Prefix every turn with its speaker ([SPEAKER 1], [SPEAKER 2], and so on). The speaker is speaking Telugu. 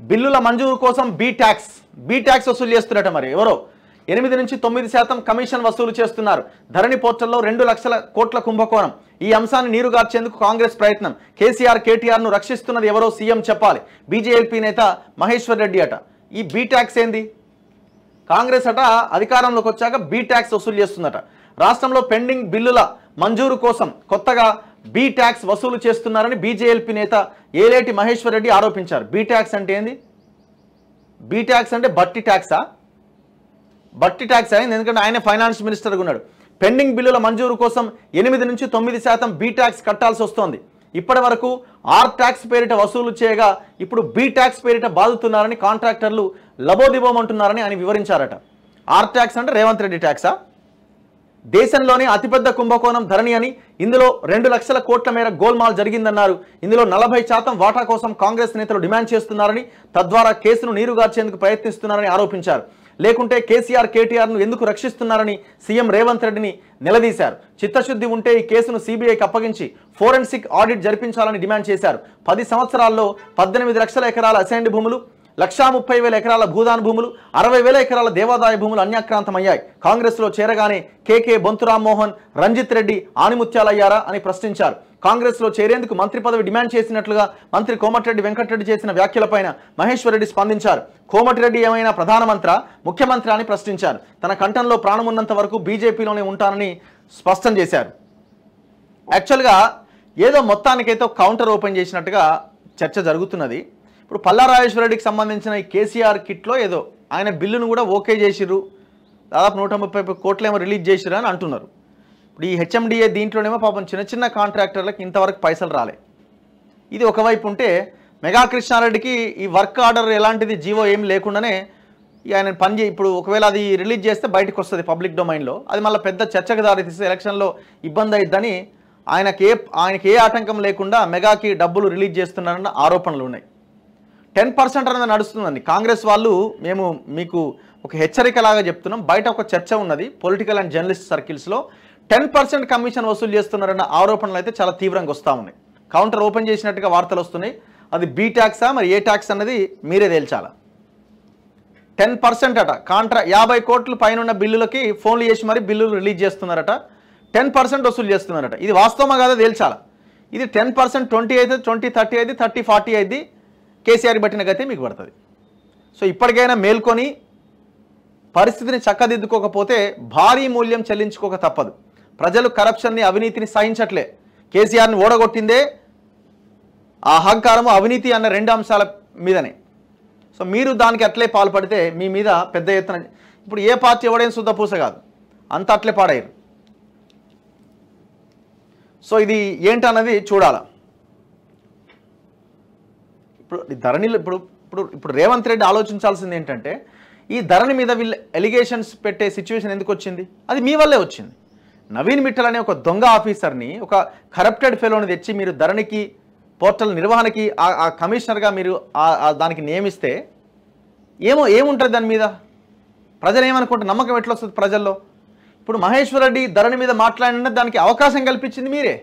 [SPEAKER 1] బిల్లుల మంజూరు కోసం బీ ట్యాక్స్ వసూలు చేస్తున్నట మరి ఎవరో 8 నుంచి 9% కమిషన్ వసూలు చేస్తున్నారు. ధరణి పోర్టల్లో 2 లక్షల కోట్ల కుంభకోణం. ఈ అంశాన్ని నీరుగార్చేందుకు కాంగ్రెస్ ప్రయత్నం. కేసీఆర్ కేటీఆర్ను రక్షిస్తున్నది ఎవరో సీఎం చెప్పాలి. బీజేపీ నేత మహేశ్వర్ రెడ్డి అట. ఈ బీ ట్యాక్స్ ఏంది? కాంగ్రెస్ అట అధికారంలోకి వచ్చాక బీ ట్యాక్స్ వసూలు చేస్తుందట. రాష్ట్రంలో పెండింగ్ బిల్లుల మంజూరు కోసం కొత్తగా బీ ట్యాక్స్ వసూలు చేస్తున్నారని బీజేపీ నేత ఏలేటి మహేశ్వర్ రెడ్డి ఆరోపించారు. బీ ట్యాక్స్ అంటే ఏంది? బీ ట్యాక్స్ అంటే బట్టి ట్యాక్సా? బట్టి ట్యాక్స్ అయింది, ఎందుకంటే ఆయన ఫైనాన్స్ మినిస్టర్గా ఉన్నాడు. పెండింగ్ బిల్లుల మంజూరు కోసం 8 నుంచి 9% బీ ట్యాక్స్ కట్టాల్సి వస్తోంది. ఇప్పటి వరకు ఆర్ ట్యాక్స్ పేరిట వసూలు చేయగా ఇప్పుడు బీ ట్యాక్స్ పేరిట బాదుతున్నారని కాంట్రాక్టర్లు లబోదిబోమంటున్నారని ఆయన వివరించారట. ఆర్ ట్యాక్స్ అంటే రేవంత్ రెడ్డి ట్యాక్సా? దేశంలోనే అతిపెద్ద కుంభకోణం ధరణి అని, ఇందులో 2 లక్షల కోట్ల మేర గోల్మాల్ జరిగిందన్నారు. ఇందులో 40% వాటా కోసం కాంగ్రెస్ నేతలు డిమాండ్ చేస్తున్నారని, తద్వారా కేసును నీరుగార్చేందుకు ప్రయత్నిస్తున్నారని ఆరోపించారు. లేకుంటే కేసీఆర్ కేటీఆర్ను ఎందుకు రక్షిస్తున్నారని సీఎం రేవంత్ రెడ్డిని నిలదీశారు. చిత్తశుద్ధి ఉంటే ఈ కేసును సీబీఐకి అప్పగించి ఫోరెన్సిక్ ఆడిట్ జరిపించాలని డిమాండ్ చేశారు. 10 సంవత్సరాల్లో 18 లక్షల ఎకరాల అసైన్డ్ భూములు, 1,30,000 ఎకరాల భూదాన భూములు, 60,000 ఎకరాల దేవాదాయ భూములు అన్యాక్రాంతమయ్యాయి. కాంగ్రెస్లో చేరగానే కేకే బొంతురామ్మోహన్, రంజిత్ రెడ్డి ఆనిముత్యాలయ్యారా అని ప్రశ్నించారు. కాంగ్రెస్లో చేరేందుకు మంత్రి పదవి డిమాండ్ చేసినట్లుగా మంత్రి కోమటిరెడ్డి వెంకటరెడ్డి చేసిన వ్యాఖ్యలపైన మహేశ్వర్ రెడ్డి స్పందించారు. కోమటిరెడ్డి ఏమైనా ప్రధానమంత్రి, ముఖ్యమంత్రి అని ప్రశ్నించారు. తన కంఠంలో ప్రాణమున్నంత వరకు బీజేపీలోనే ఉంటానని స్పష్టం చేశారు. యాక్చువల్గా ఏదో మొత్తానికైతే కౌంటర్ ఓపెన్ చేసినట్టుగా చర్చ జరుగుతున్నది. ఇప్పుడు పల్లా రాజేశ్వరరెడ్డికి సంబంధించిన ఈ కేసీఆర్ కిట్లో ఏదో ఆయన బిల్లును కూడా ఓకే చేసిర్రు, దాదాపు 130 కోట్లేమో రిలీజ్ చేసిర్రు అని అంటున్నారు. ఇప్పుడు ఈ హెచ్ఎండిఏ దీంట్లోనేమో పాపం చిన్న కాంట్రాక్టర్లకు ఇంతవరకు పైసలు రాలే. ఇది ఒకవైపు ఉంటే మెగా కృష్ణారెడ్డికి ఈ వర్క్ ఆర్డర్ ఎలాంటిది జీవో ఏం లేకుండానే ఆయన ఇప్పుడు ఒకవేళ అది రిలీజ్ చేస్తే బయటకు వస్తుంది పబ్లిక్ డొమైన్లో, అది మళ్ళీ పెద్ద చర్చకు దారితీస్తే ఎలక్షన్లో ఇబ్బంది అయిద్దని ఆయనకి ఏ ఆటంకం లేకుండా మెగాకి డబ్బులు రిలీజ్ చేస్తున్నారన్న ఆరోపణలు ఉన్నాయి. 10% అనేది నడుస్తుందండి. కాంగ్రెస్ వాళ్ళు మేము మీకు ఒక హెచ్చరికలాగా చెప్తున్నాం, బయట ఒక చర్చ ఉన్నది పొలిటికల్ అండ్ జర్నలిస్ట్ సర్కిల్స్లో. 10% కమిషన్ వసూలు చేస్తున్నారన్న ఆరోపణలు అయితే చాలా తీవ్రంగా వస్తూ ఉన్నాయి. కౌంటర్ ఓపెన్ చేసినట్టుగా వార్తలు వస్తున్నాయి. అది బీ ట్యాక్సా మరి ఏ ట్యాక్స్ అన్నది మీరే తేల్చాల. 10% అట. 50 కోట్ల పైన బిల్లులకి ఫోన్లు చేసి మరి బిల్లులు రిలీజ్ చేస్తున్నారట. 10% వసూలు చేస్తున్నారట. ఇది వాస్తవమా కాదా తేల్చాల. ఇది 10% 20 అయితే 20, 30 అయితే 30, 40 అయితే కేసీఆర్ పట్టిన గతే మీకు పడుతుంది. సో ఇప్పటికైనా మేల్కొని పరిస్థితిని చక్కదిద్దుకోకపోతే భారీ మూల్యం చెల్లించుకోక తప్పదు. ప్రజలు కరప్షన్ని, అవినీతిని సహించట్లే. కేసీఆర్ని ఓడగొట్టిందే ఆ అహంకారము, అవినీతి అన్న 2 అంశాల మీదనే. సో మీరు దానికి అట్లే పాల్పడితే మీ మీద పెద్ద ఎత్తున ఇప్పుడు ఏ పార్టీ ఎవడైనా శుద్ధపూస కాదు, అంత అట్లే పాడయ్యారు. సో ఇది ఏంటన్నది చూడాల. ఇప్పుడు ధరణిలో ఇప్పుడు రేవంత్ రెడ్డి ఆలోచించాల్సింది ఏంటంటే ఈ ధరణి మీద వీళ్ళు ఎలిగేషన్స్ పెట్టే సిచ్యువేషన్ ఎందుకు వచ్చింది? అది మీ వల్లే వచ్చింది. నవీన్ మిట్టల్ అనే ఒక దొంగ ఆఫీసర్ని, ఒక కరప్టెడ్ ఫెలోని తెచ్చి మీరు ధరణికి పోర్టల్ నిర్వహణకి ఆ కమిషనర్గా మీరు దానికి నియమిస్తే ఏముంటుంది దాని మీద? ప్రజలు ఏమనుకుంటే నమ్మకం ఎట్లా వస్తుంది ప్రజల్లో? ఇప్పుడు మహేశ్వర్ రెడ్డి ధరణి మీద మాట్లాడిన దానికి అవకాశం కల్పించింది మీరే.